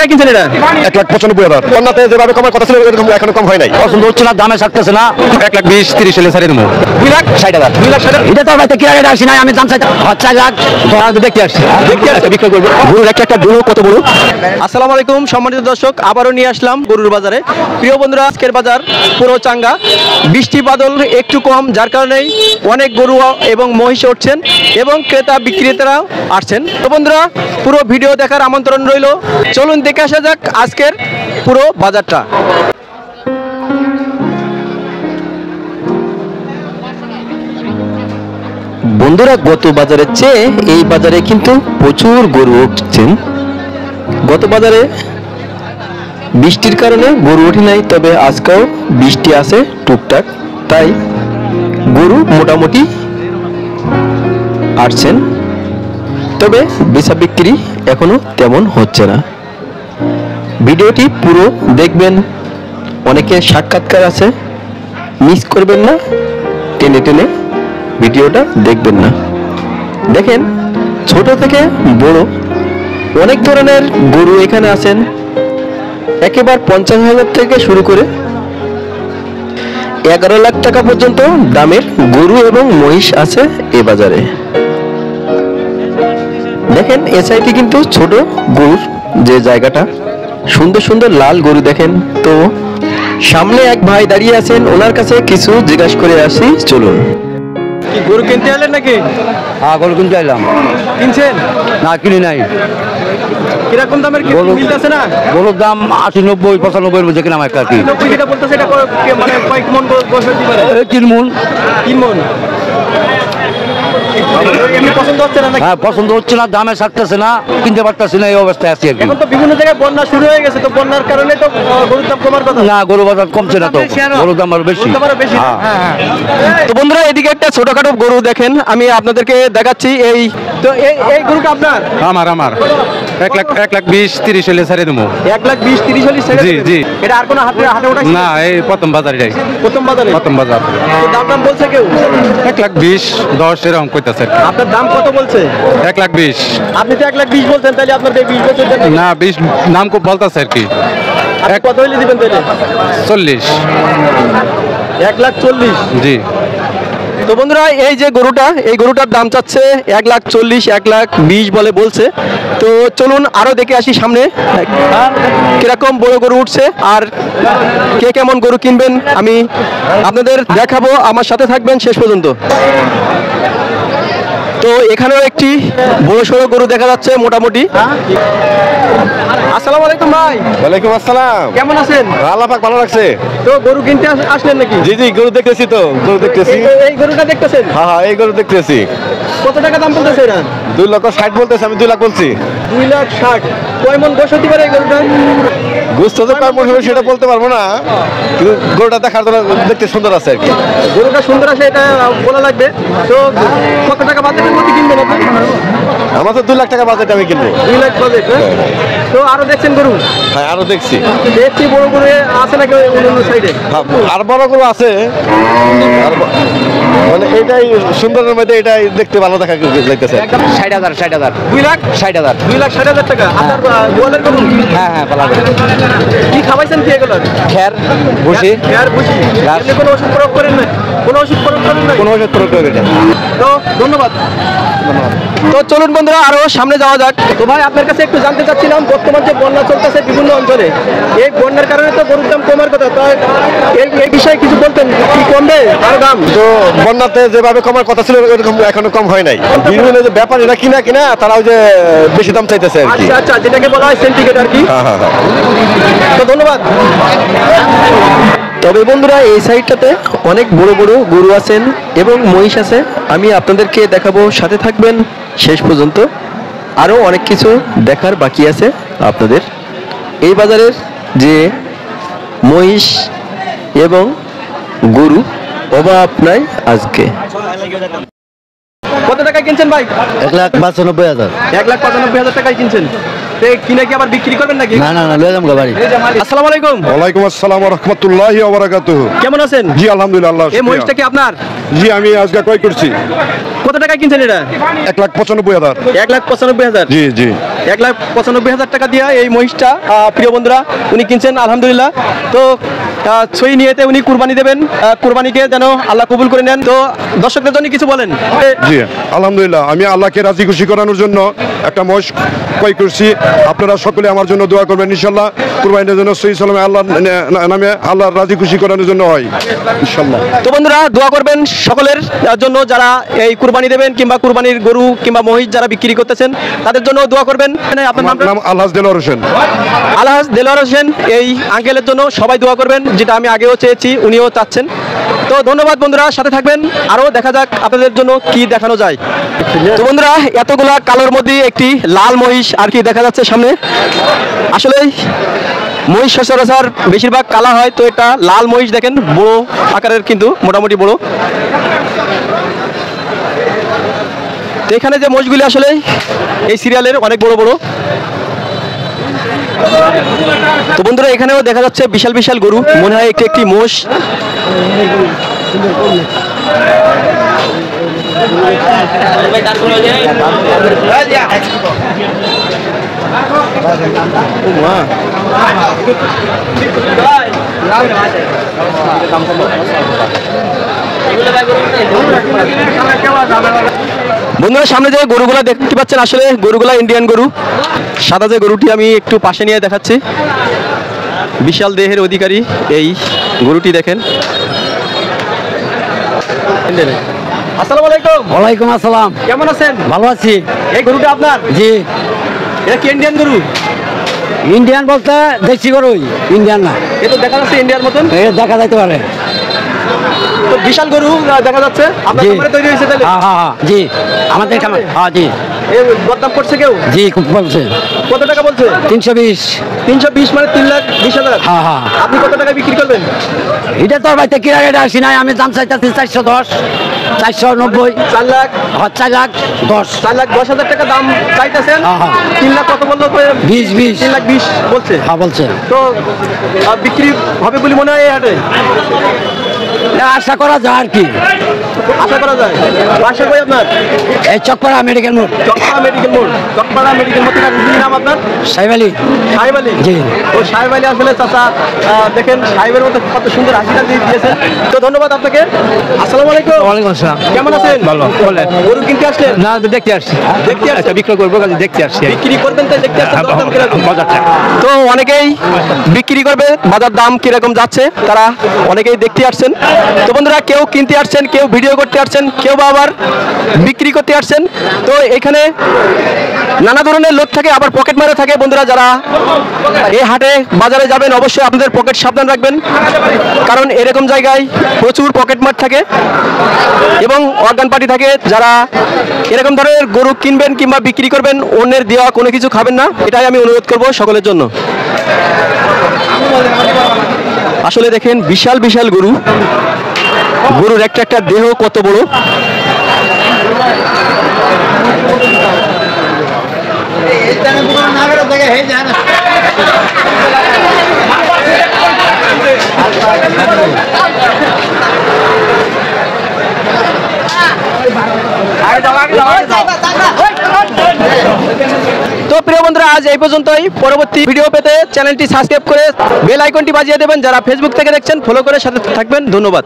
টাকা কিনছেন এটা? 1,95,000। বন্যাতে যেভাবে কমার কথা ছিল এরকম এখনো কম হয় নাই। পছন্দ হচ্ছে না, দামে থাকতেছে না। 1,20,30 হলে ছাড়িয়ে দেবো। 2,60,000। 2,60,000 এটা তো হয়তো কিনা আসি নাই, আমি দাম চাইতে 4 লাখ দেখতে আসছি, বিক্রি করবো। গরুর একটা গরু কত বড়? আসসালামু আলাইকুম সম্মানিত দর্শক, আবারও নিয়ে আসলাম গরুর বাজারে। প্রিয় বন্ধুরা, আজকের বাজার পুরো চাঙ্গা, বৃষ্টি বাদল একটু কম, যার কারণেই অনেক গরু এবং মহিষ উঠছেন এবং ক্রেতা বিক্রেতারাও আসছেন। তো বন্ধুরা, পুরো ভিডিও দেখার আমন্ত্রণ রইল। চলুন দেখে আসা যাক আজকের পুরো বাজারটা। বন্ধুরা, গত বাজারের চেয়ে এই বাজারে কিন্তু প্রচুর গরু উঠছেন। গত বাজারে বৃষ্টির কারণে গরু ওঠে নাই, তবে আজকেও বৃষ্টি আছে টুকটাক, তাই গরু মোটামুটি আসছেন, তবে বেচা বিক্রি এখনো তেমন হচ্ছে না। ভিডিওটি পুরো দেখবেন, অনেকে সাক্ষাৎকার আছে, মিস করবেন না, টেনে টেনে ভিডিওটা দেখবেন না। দেখেন, ছোট থেকে বড় অনেক ধরনের গরু এখানে আছেন। একেবারে 50,000 থেকে শুরু করে 11 লাখ টাকা পর্যন্ত দামের গরু এবং মহিষ আছে এ বাজারে। দেখেন, এ সাইডে কিন্তু ছোট গরুর যে জায়গাটা, সুন্দর সুন্দর লাল গরু দেখেন। তো সামনে এক ভাই দাঁড়িয়ে আছেন, ওনার কাছে কিছু জিজ্ঞাসা করে আসি, চলুন। কি গরু কিনতে এলেন নাকি? হ্যাঁ, গরু কিনতে এলাম। কিনছেন? না, কিনি নাই। কিরকম দামের গরু মিলতেছে না? গরুর দাম 80, 90, 95 এর মধ্যে কিনাম একটা কি। 90 যেটা বলতেছে এটা মানে কয়েক মন গোশ হতে পারে? 3 মণ। 3 মন। এমনি পছন্দ হচ্ছে না নাকি? হ্যাঁ, পছন্দ হচ্ছে না, দামে থাকতেছে না, কিনতে পারতেছি না, এই অবস্থায় আছি আর কি। এখন তো বিভিন্ন জায়গায় বন্যা শুরু হয়ে গেছে, তো বন্যার কারণে তো গরুর দাম কমার কথা। না, গরু বাজার কমছে না, তো গরুর দাম আরো বেশি। গরুর দাম আরো বেশি। হ্যাঁ। তো বন্ধুরা, এদিকে একটা ছোটখাটো গরু দেখেন, আমি আপনাদেরকে দেখাচ্ছি। এই তো এই গরুটা আপনার? আমার 1,20,30 হলে ছাড়িয়ে দেবো। 1,20,30 হলে ছেড়ে জি, দেবেন? জি। এটা আর কোনো হাটে ওঠা? না, এই প্রথম বাজার এটাই। প্রথম বাজারে? প্রথম বাজার। তো দাম বলছে কেউ? 1,20,10 এরকম কইতাছে। আপনার দাম কত বলছে? 1,20,000। আপনি তো 1,20,000 বলছেন, তাহলে আপনার 20 বছর না, 20 নাম খুব বলতেছে আর কি। আপনি কত হইলে দিবেন তাহলে? 40। 1,40,000। জি। তো বন্ধুরা, এই যে গরুটা, এই গরুটার দাম চাচ্ছে 1,40,000, 1,20,000 বলছে। তো চলুন আরো দেখে আসি সামনে কিরকম বড় গরু উঠছে, আর কে কেমন গরু কিনবেন আমি আপনাদের দেখাবো। আমার সাথে থাকবেন শেষ পর্যন্ত। তো এখানেও একটি বড় সড়ো গরু দেখা যাচ্ছে মোটামুটি। আসসালামু আলাইকুম ভাই। ওয়ালাইকুম আসসালাম। কেমন আছেন? আল্লাহ পাক ভালো রাখছে। তো গরু কিনতে আসলেন নাকি? জি জি, গরু দেখতেছি তো, গরু দেখতেছি। এই গরুটা দেখতেছেন? হ্যাঁ হ্যাঁ, এই গরু দেখতেছি। কত টাকা দাম বলতেছে এটা? 2,60,000 বলতেছে, আমি 2 লাখ বলছি। 2,60,000। কয় মন গোশ হতে পারে এই গরুটা? গোস্ত তো কয় মন হবে সেটা বলতে পারবো না, কিন্তু গরুটা দেখার জন্য দেখতে সুন্দর আছে আর কি। গরুটা সুন্দর আছে এটা বলা লাগবে। তো কত টাকা বাজেটের মধ্যে কিনবেন আপনি? আমার তো 2 লাখ টাকা বাজেট, আমি কিনবো। 2 লাখ বাজেট। তো আরো দেখছেন গরু? হ্যাঁ, আরো দেখছি। দেখছি বড় গরু আছে নাকি অন্য সাইডে? হ্যাঁ, আর বড় গরু আছে। মানে এটাই সুন্দরের মধ্যে এটাই দেখতে ভালো দেখা যাইতেছে। 60,000। 2,60,000। 2,60,000 টাকা। আপনার গোয়ালের গরু? হ্যাঁ, পালা কি খাওয়াইছেন কি এগুলো? খের, ভুসি। খেয়ার ভুসি। এমনি কোনো ওষুধ প্রয়োগ করেন না? কোনো ওষুধ প্রয়োগ করেন না? কোনো ওষুধ প্রয়োগ করে না। তো ধন্যবাদ। তো চলুন বন্ধুরা, আরো সামনে যাওয়া যাক। তো ভাই, আপনার কাছে একটু জানতে চাচ্ছিলাম, বর্তমান যে বন্যা চলতেছে বিভিন্ন অঞ্চলে, এই বন্যার কারণে তো গরুর দাম কমার কথা, তো এই বিষয়ে কিছু বলতেন, কি কমবে আর দাম? তো বন্যাতে যেভাবে কমার কথা ছিল এরকম এখনো কম হয় নাই। বিভিন্ন যে ব্যাপারীরা কিনা তারা ওই যে বেশি দাম চাইতেছে আর কি। আচ্ছা আচ্ছা, যেটাকে বলা হয় সেন্টিকেট আর কি। হ্যাঁ হ্যাঁ হ্যাঁ। তো ধন্যবাদ। তবে বন্ধুরা, এই সাইডটাতে অনেক বড় বড় গরু আছেন এবং মহিষ আছে, আমি আপনাদেরকে দেখাবো, সাথে থাকবেন শেষ পর্যন্ত। আরও অনেক কিছু দেখার বাকি আছে আপনাদের। এই বাজারের যে মহিষ এবং গরু অভাব নাই আজকে। কত টাকা কিনছেন ভাই? 1,95,000। 1,95,000 টাকায় কিনছেন। কিনে কি আবার বিক্রি করবেন নাকি? না না না লয়ে যাম বাড়ি। আসসালামু আলাইকুম। ওয়ালাইকুম আসসালাম ওয়া রাহমাতুল্লাহি ওয়া বারাকাতুহু। কেমন আছেন? জি আলহামদুলিল্লাহ আল্লাহ এই মহিষটা কি আপনার? জি আমি আজকে ক্রয় করছি কত টাকা কিনছেন এটা? 1,95,000। 1,95,000। জি জি 1,95,000 টাকা দিয়ে এই মহিষটা প্রিয় বন্ধুরা উনি কিনছেন আলহামদুলিল্লাহ। তো সই নিয়েতে উনি কুরবানি দেবেন, কুরবানিকে যেন আল্লাহ কবুল করে নেন। তো দর্শকদের জন্য কিছু বলেন। জি আলহামদুলিল্লাহ আমি আল্লাহকে রাজি খুশি করানোর জন্য একটা মহিষ ক্রয় করছি। আপনারা সকলে আমার জন্য দোয়া করবেন ইনশাআল্লাহ। কুরবানির জন্য সহি সালামে আল্লাহর নামে আল্লাহর রাজি খুশি করানোর জন্য হয় ইনশাআল্লাহ। তো বন্ধুরা দোয়া করবেন সকলের জন্য যারা এই কুরবানি দেবেন কিংবা কুরবানির গরু কিংবা মহিষ যারা বিক্রি করতেছেন তাদের জন্য দোয়া করবেন। আপনার আমার নাম আলহাজ দেলোয়ার হোসেন। আলহাজ দেলোয়ার হোসেন এই আঙ্কেলের জন্য সবাই দোয়া করবেন, যেটা আমি আগেও চেয়েছি উনিও চাচ্ছেন। তো ধন্যবাদ বন্ধুরা, সাথে থাকবেন, আরও দেখা যাক আপনাদের জন্য কি দেখানো যায়। তো বন্ধুরা এতগুলা কালোর মধ্যে একটি লাল মহিষ আর কি দেখা যাচ্ছে সামনে। আসলে মহিষ সচরাচর বেশিরভাগ কালা হয়, তো এটা লাল মহিষ দেখেন, বড় আকারের কিন্তু মোটামুটি বড়। তো এখানে যে মহিষগুলি আসলে এই সিরিয়ালের অনেক বড় বড়। তো বন্ধুরা এখানেও দেখা যাচ্ছে বিশাল বিশাল গরু, মনে হয় একটি একটি মোষ। বন্ধুরা সামনে যে গরুগুলা দেখতে পাচ্ছেন আসলে গরুগুলা ইন্ডিয়ান গরু। সাদা যে গরুটি আমি একটু পাশে নিয়ে দেখাচ্ছি, বিশাল দেহের অধিকারী এই গরুটি দেখেন। আসসালামু আলাইকুম। ওয়ালাইকুম আসসালাম। কেমন আছেন? ভালো আছি। এই গরুটা আপনার? জি। এটা কি ইন্ডিয়ান গরু? ইন্ডিয়ান বলতে দেশি গরুই, ইন্ডিয়ান না। এ তো দেখা যাচ্ছে ইন্ডিয়ার মতন। এটা দেখা যাইতে পারে। তো বিশাল গরু দেখা যাচ্ছে আপনার জি। খামারে তৈরি হয়েছে তাহলে? হ্যাঁ হ্যাঁ হ্যাঁ জি আমাদের খামার। হ্যাঁ জি এই দরদাম করছে কেউ? জি খুব বলছে কত টাকা বলছে? 320। 320 মানে 3,20,000। হ্যাঁ হ্যাঁ। আপনি কত টাকা বিক্রি করবেন? এটা তোর বাড়িতে কিনা রেট আসি নাই, আমি দাম চাইতেছি 410, 490, 4 লাখ। 4,10,000। 4,10,000 টাকা দাম চাইতেছেন। হ্যাঁ, হ্যাঁ। 3 লাখ কত বললো? 20 3,20,000 বলছে। হ্যাঁ বলছে। তো বিক্রি হবে বলে মনে হয় এই হাটে? আশা করা যায় আর কি, আশা করা যায়। বাসা কই আপনার? এই চকপাড়া মেডিকেল মোড়, চকপাড়া মেডিকেল মোড়। চকপাড়া মেডিকেল মোড় থেকে কি নাম আপনার? সাহেব আলী। সাহেব আলী। জি। ও সাহেব আলী আসলে চাচা দেখেন সাহেবের মতো কত সুন্দর হাসিটা দিয়ে দিয়েছেন। তো ধন্যবাদ আপনাকে। আসসালামু আলাইকুম। ওয়ালাইকুম আসসালাম। কেমন আছেন? ভালো। বলেন। গরু কিনতে আসলেন? না দেখতে আসছি, দেখতে আসছেন? বিক্রয় করবো কাজে দেখতে আসছি। বিক্রি করবেন তাই দেখতে আসছেন? দরদাম কিরকম? বাজারটা তো অনেকেই বিক্রি করবে, বাজার দাম কিরকম যাচ্ছে তারা অনেকেই দেখতে আসছেন। তো বন্ধুরা কেউ কিনতে আসছেন, কেউ ভিডিও করতে আসছেন, কেউ বা আবার বিক্রি করতে আসছেন। তো এখানে নানা ধরনের লোক থাকে, আবার পকেট মারা থাকে। বন্ধুরা যারা এই হাটে বাজারে যাবেন অবশ্যই আপনাদের পকেট সাবধান রাখবেন, কারণ এরকম জায়গায় প্রচুর পকেট মার থাকে এবং অর্গান পার্টি থাকে। যারা এরকম ধরনের গরু কিনবেন কিংবা বিক্রি করবেন, অন্যের দেওয়া কোনো কিছু খাবেন না, এটাই আমি অনুরোধ করব সকলের জন্য। আসলে দেখেন বিশাল বিশাল গরু, গরুর একটা একটা দেহ কত বড়। তো প্রিয় বন্ধুরা আজ এই পর্যন্তই। পরবর্তী ভিডিও পেতে চ্যানেলটি সাবস্ক্রাইব করে বেল আইকনটি বাজিয়ে দেবেন। যারা ফেসবুক থেকে দেখছেন ফলো করে সাথে থাকবেন। ধন্যবাদ।